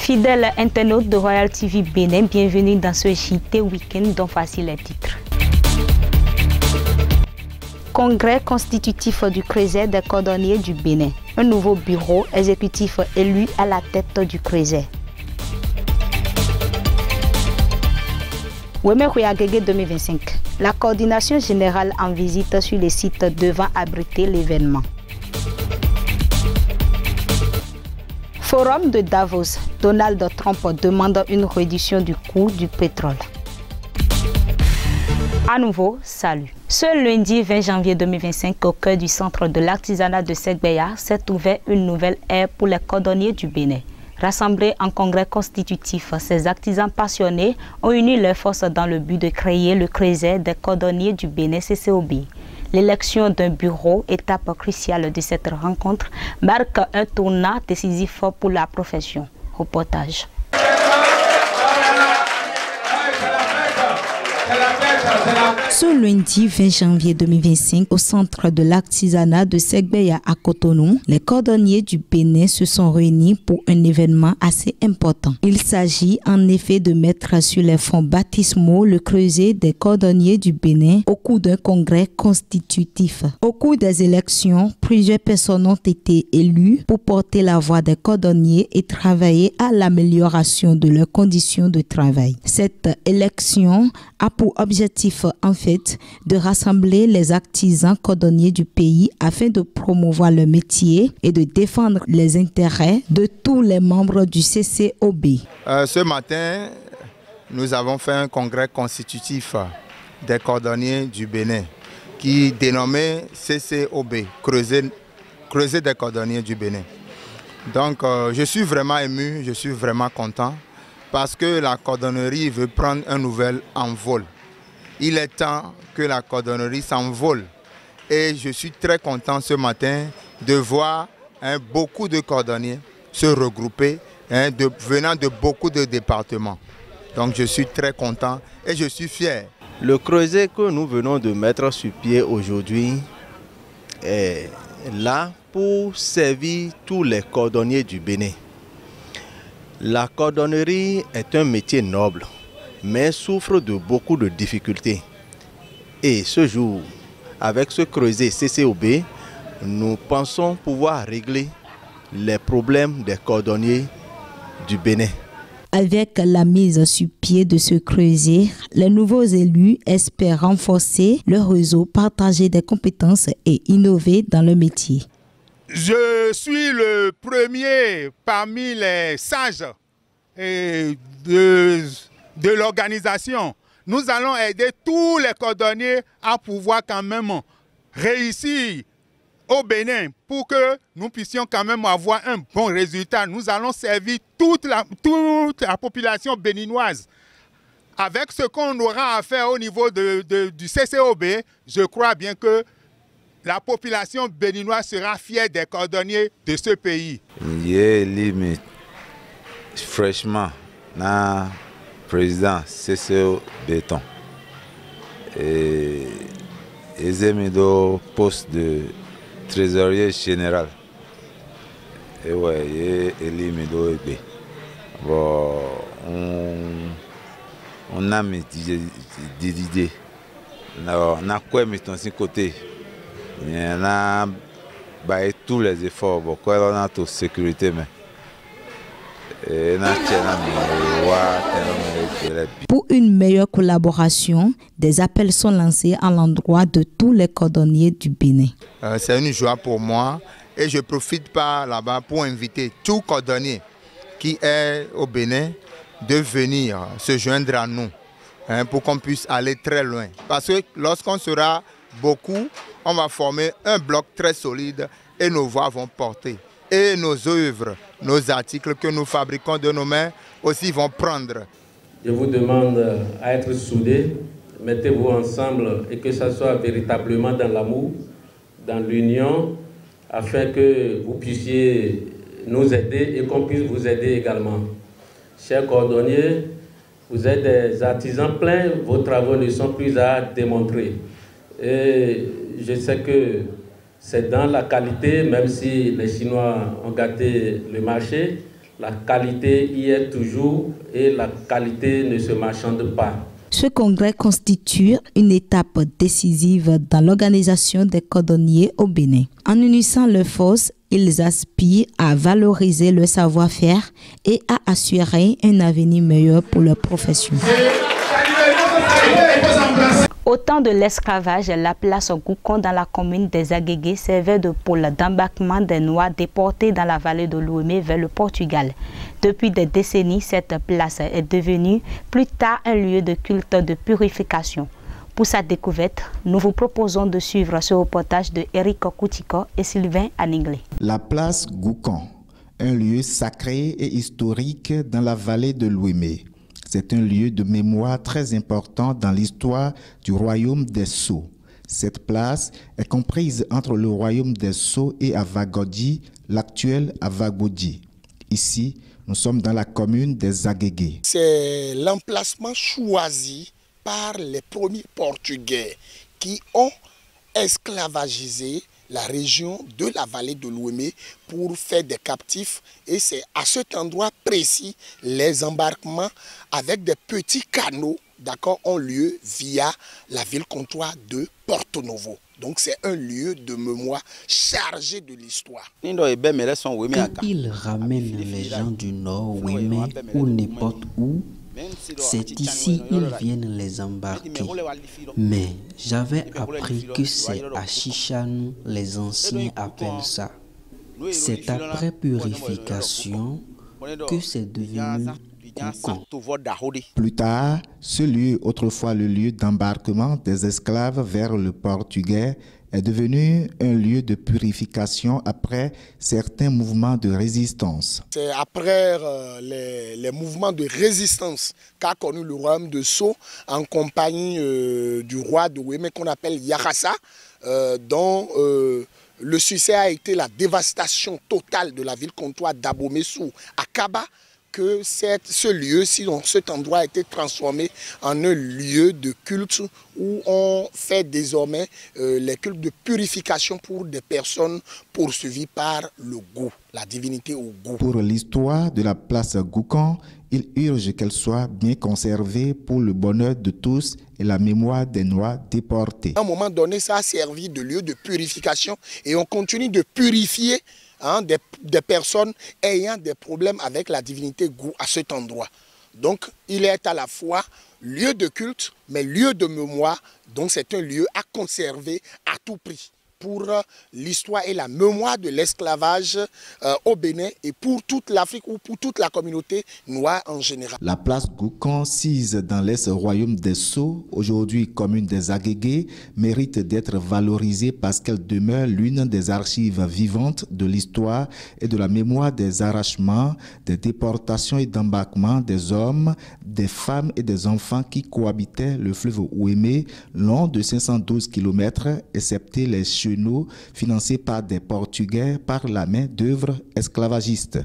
Fidèles internautes de Royal TV Bénin, bienvenue dans ce JT Week-end dont voici les titres. Congrès constitutif du CRESER des cordonniers du Bénin. Un nouveau bureau exécutif élu à la tête du CRESER. Weme-Kouya-Guégué 2025. La coordination générale en visite sur les sites devant abriter l'événement. Forum de Davos. Donald Trump demande une réduction du coût du pétrole. À nouveau, salut. Ce lundi 20 janvier 2025, au cœur du centre de l'artisanat de Segbeya, s'est ouverte une nouvelle ère pour les cordonniers du Bénin. Rassemblés en congrès constitutif, ces artisans passionnés ont uni leurs forces dans le but de créer le CRESER des cordonniers du Bénin CCOB. L'élection d'un bureau, étape cruciale de cette rencontre, marque un tournant décisif pour la profession. Reportage. Ce lundi 20 janvier 2025, au centre de l'artisanat de Segbeya à Cotonou, les cordonniers du Bénin se sont réunis pour un événement assez important. Il s'agit en effet de mettre sur les fonds baptismaux le CRESER des cordonniers du Bénin au cours d'un congrès constitutif. Au cours des élections, plusieurs personnes ont été élues pour porter la voix des cordonniers et travailler à l'amélioration de leurs conditions de travail. Cette élection a pour objectif en fait de rassembler les artisans cordonniers du pays afin de promouvoir le métier et de défendre les intérêts de tous les membres du CCOB. Ce matin, nous avons fait un congrès constitutif des cordonniers du Bénin qui est dénommé CCOB, CRESER des cordonniers du Bénin. Donc je suis vraiment ému, je suis vraiment content parce que la cordonnerie veut prendre un nouvel envol. Il est temps que la cordonnerie s'envole et je suis très content ce matin de voir beaucoup de cordonniers se regrouper venant de beaucoup de départements. Donc je suis très content et je suis fier. Le CRESER que nous venons de mettre sur pied aujourd'hui est là pour servir tous les cordonniers du Bénin. La cordonnerie est un métier noble, mais souffre de beaucoup de difficultés. Et ce jour, avec ce CRESER CCOB, nous pensons pouvoir régler les problèmes des cordonniers du Bénin. Avec la mise sur pied de ce CRESER, les nouveaux élus espèrent renforcer leur réseau, partager des compétences et innover dans le métier. Je suis le premier parmi les sages de l'organisation. Nous allons aider tous les cordonniers à pouvoir quand même réussir au Bénin pour que nous puissions quand même avoir un bon résultat. Nous allons servir toute la population béninoise. Avec ce qu'on aura à faire au niveau du CCOB, je crois bien que la population béninoise sera fière des cordonniers de ce pays. Limite fraîchement na président CCO Béton et examiné poste de trésorier général et ouais limite bon on a mis des idées na quoi mettons sur côté. On a tous les efforts pour la sécurité. Pour une meilleure collaboration, des appels sont lancés à l'endroit de tous les cordonniers du Bénin. C'est une joie pour moi et je profite par là-bas pour inviter tout cordonnier qui est au Bénin de venir se joindre à nous pour qu'on puisse aller très loin. Parce que lorsqu'on sera beaucoup, on va former un bloc très solide et nos voix vont porter. Et nos œuvres, nos articles que nous fabriquons de nos mains aussi vont prendre. Je vous demande à être soudés, mettez-vous ensemble et que ça soit véritablement dans l'amour, dans l'union, afin que vous puissiez nous aider et qu'on puisse vous aider également. Chers cordonniers, vous êtes des artisans pleins, vos travaux ne sont plus à démontrer. Et je sais que c'est dans la qualité, même si les Chinois ont gâté le marché, La qualité y est toujours et la qualité ne se marchande pas. Ce congrès constitue une étape décisive dans l'organisation des cordonniers au Bénin. En unissant leurs forces, ils aspirent à valoriser le savoir-faire et à assurer un avenir meilleur pour leur profession. Au temps de l'esclavage, la place Goucon dans la commune des Agégués servait de pôle d'embarquement des Noirs déportés dans la vallée de l'Ouémé vers le Portugal. Depuis des décennies, cette place est devenue plus tard un lieu de culte de purification. Pour sa découverte, nous vous proposons de suivre ce reportage de Eric Koutiko et Sylvain Aninglé. La place Goucon, un lieu sacré et historique dans la vallée de l'Ouémé. C'est un lieu de mémoire très important dans l'histoire du royaume des Sceaux. Cette place est comprise entre le royaume des Sceaux et Avagodi, l'actuel Avagodi. Ici, nous sommes dans la commune des Agégués. C'est l'emplacement choisi par les premiers Portugais qui ont esclavagisé la région de la vallée de l'Ouémé pour faire des captifs, et c'est à cet endroit précis les embarquements avec des petits canaux ont lieu via la ville-comptoir de Porto Novo. Donc c'est un lieu de mémoire chargé de l'histoire. Quand ils ramènent les gens du nord Ouémé ou n'importe où, c'est ici qu'ils viennent les embarquer. Mais j'avais appris que c'est à Chichanou, les anciens appellent ça. C'est après purification que c'est devenu Goucon. Plus tard, ce lieu, autrefois le lieu d'embarquement des esclaves vers le Portugais, est devenu un lieu de purification après certains mouvements de résistance. C'est après les mouvements de résistance qu'a connu le royaume de Sceaux en compagnie du roi de Ouémé qu'on appelle Yakassa, dont le succès a été la dévastation totale de la ville-comptoir d'Abomey-Sou à Kaba, que ce lieu, cet endroit a été transformé en un lieu de culte où on fait désormais les cultes de purification pour des personnes poursuivies par le goût, la divinité au goût. Pour l'histoire de la place Goucon, il urge qu'elle soit bien conservée pour le bonheur de tous et la mémoire des Noirs déportés. À un moment donné, ça a servi de lieu de purification et on continue de purifier des personnes ayant des problèmes avec la divinité Gou à cet endroit. Donc il est à la fois lieu de culte, mais lieu de mémoire, donc c'est un lieu à conserver à tout prix pour l'histoire et la mémoire de l'esclavage au Bénin et pour toute l'Afrique ou pour toute la communauté noire en général. La place Goucon, sise dans l'ex-royaume des Sceaux, aujourd'hui commune des Agégués, mérite d'être valorisée parce qu'elle demeure l'une des archives vivantes de l'histoire et de la mémoire des arrachements, des déportations et d'embarquements des hommes, des femmes et des enfants qui cohabitaient le fleuve Ouémé long de 512 km, excepté les chenaux financés par des Portugais par la main d'œuvre esclavagiste.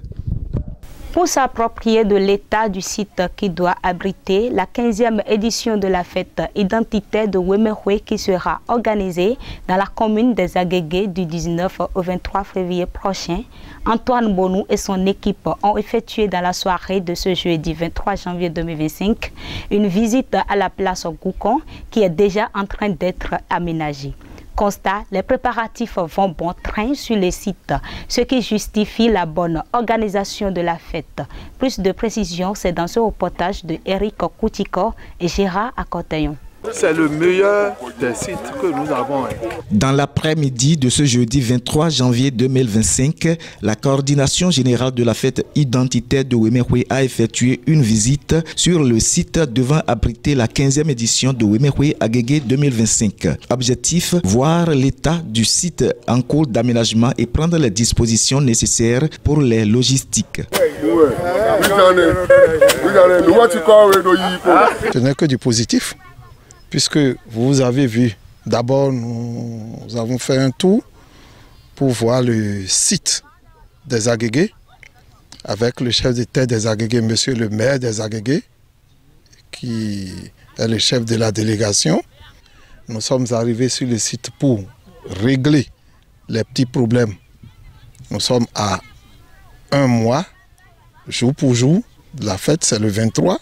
Pour s'approprier de l'état du site qui doit abriter la 15e édition de la fête identitaire de Ouémé-Houé qui sera organisée dans la commune des Agégués du 19 au 23 février prochain, Antoine Bonou et son équipe ont effectué dans la soirée de ce jeudi 23 janvier 2025 une visite à la place Goucon qui est déjà en train d'être aménagée. Constat, les préparatifs vont bon train sur les sites, ce qui justifie la bonne organisation de la fête. Plus de précisions, c'est dans ce reportage de Eric Koutiko et Gérard Akotayon. C'est le meilleur des sites que nous avons. Dans l'après-midi de ce jeudi 23 janvier 2025, la coordination générale de la fête identitaire de Ouémé-Houé a effectué une visite sur le site devant abriter la 15e édition de Ouémé-Houé Agégué 2025. Objectif, voir l'état du site en cours d'aménagement et prendre les dispositions nécessaires pour les logistiques. Ce n'est que du positif. Puisque vous avez vu, d'abord nous avons fait un tour pour voir le site des Agégués avec le chef d'État des Agégués, monsieur le maire des Agégués, qui est le chef de la délégation. Nous sommes arrivés sur le site pour régler les petits problèmes. Nous sommes à un mois jour pour jour. La fête, c'est le 23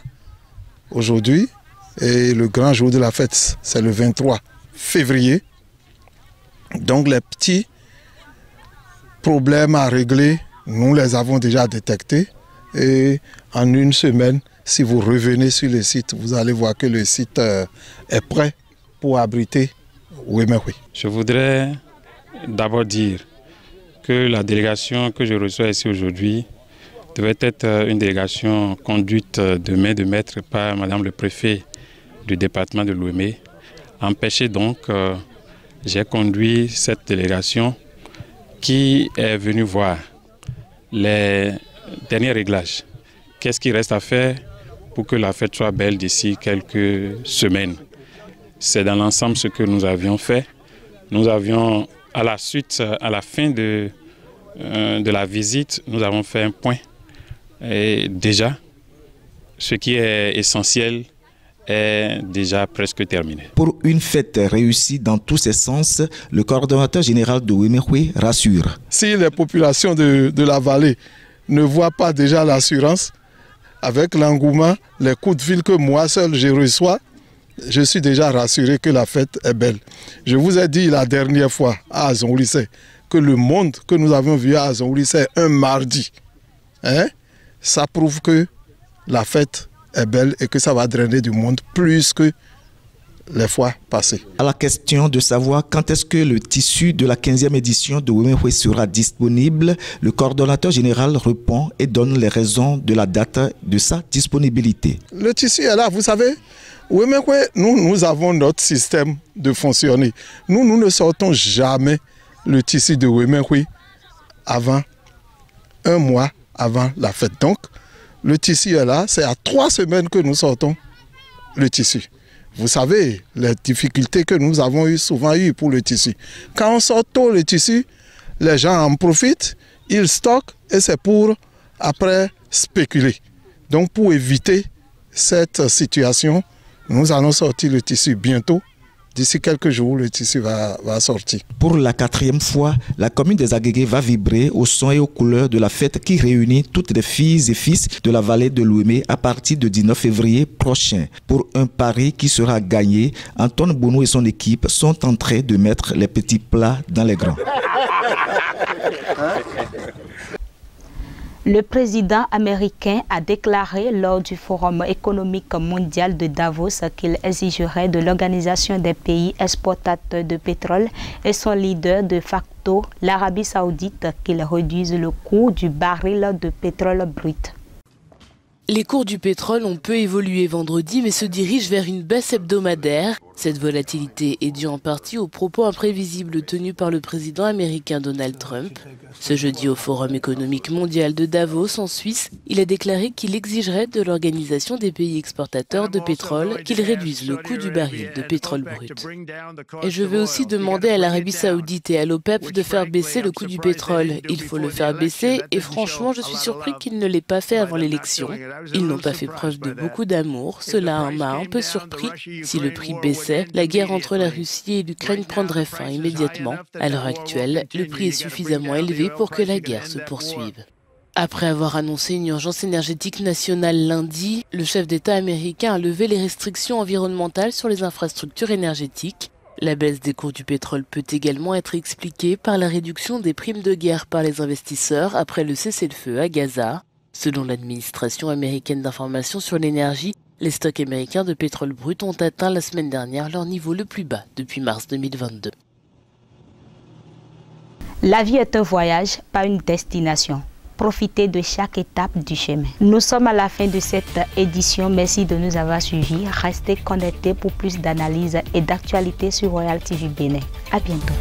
aujourd'hui. Et le grand jour de la fête, c'est le 23 février. Donc les petits problèmes à régler, nous les avons déjà détectés. Et en une semaine, si vous revenez sur le site, vous allez voir que le site est prêt pour abriter Ouémekoué. Je voudrais d'abord dire que la délégation que je reçois ici aujourd'hui devait être une délégation conduite de main de maître par Madame le préfet du département de Lomé. Empêché donc, j'ai conduit cette délégation qui est venue voir les derniers réglages. Qu'est-ce qui reste à faire pour que la fête soit belle d'ici quelques semaines? C'est dans l'ensemble ce que nous avions fait. Nous avions, à la fin de la visite, nous avons fait un point. Et déjà, ce qui est essentiel est déjà presque terminé. Pour une fête réussie dans tous ses sens, le coordonnateur général de Ouémekoué rassure. Si les populations de la vallée ne voient pas déjà l'assurance, avec l'engouement, les coups de fil que moi seul je reçois, je suis déjà rassuré que la fête est belle. Je vous ai dit la dernière fois à Azonlissé que le monde que nous avons vu à Azonlissé un mardi, ça prouve que la fête est belle et que ça va drainer du monde plus que les fois passées. À la question de savoir quand est-ce que le tissu de la 15e édition de Ouémekoué sera disponible, le coordonnateur général répond et donne les raisons de la date de sa disponibilité. Le tissu est là, vous savez. Ouémekoué, nous avons notre système de fonctionner. Nous ne sortons jamais le tissu de Ouémekoué avant un mois avant la fête. Donc, le tissu est là, c'est à 3 semaines que nous sortons le tissu. Vous savez, les difficultés que nous avons souvent eues pour le tissu. Quand on sort tôt le tissu, les gens en profitent, ils stockent et c'est pour après spéculer. Donc pour éviter cette situation, nous allons sortir le tissu bientôt. D'ici quelques jours, le tissu va sortir. Pour la 4e fois, la commune des Agégués va vibrer au son et aux couleurs de la fête qui réunit toutes les filles et fils de la vallée de Lomé à partir du 19 février prochain. Pour un pari qui sera gagné, Antoine Bono et son équipe sont en train de mettre les petits plats dans les grands. Le président américain a déclaré lors du Forum économique mondial de Davos qu'il exigerait de l'Organisation des pays exportateurs de pétrole et son leader de facto, l'Arabie saoudite, qu'il réduise le coût du baril de pétrole brut. Les cours du pétrole ont peu évolué vendredi mais se dirigent vers une baisse hebdomadaire. Cette volatilité est due en partie aux propos imprévisibles tenus par le président américain Donald Trump. Ce jeudi au Forum économique mondial de Davos en Suisse, il a déclaré qu'il exigerait de l'Organisation des pays exportateurs de pétrole qu'il réduise le coût du baril de pétrole brut. Et je vais aussi demander à l'Arabie saoudite et à l'OPEP de faire baisser le coût du pétrole. Il faut le faire baisser et franchement je suis surpris qu'ils ne l'aient pas fait avant l'élection. Ils n'ont pas fait preuve de beaucoup d'amour, cela m'a un peu surpris. Si le prix baissait, la guerre entre la Russie et l'Ukraine prendrait fin immédiatement. À l'heure actuelle, le prix est suffisamment élevé pour que la guerre se poursuive. Après avoir annoncé une urgence énergétique nationale lundi, le chef d'État américain a levé les restrictions environnementales sur les infrastructures énergétiques. La baisse des cours du pétrole peut également être expliquée par la réduction des primes de guerre par les investisseurs après le cessez-le-feu à Gaza. Selon l'administration américaine d'information sur l'énergie, les stocks américains de pétrole brut ont atteint la semaine dernière leur niveau le plus bas depuis mars 2022. La vie est un voyage, pas une destination. Profitez de chaque étape du chemin. Nous sommes à la fin de cette édition. Merci de nous avoir suivis. Restez connectés pour plus d'analyses et d'actualités sur Royal TV Bénin. À bientôt.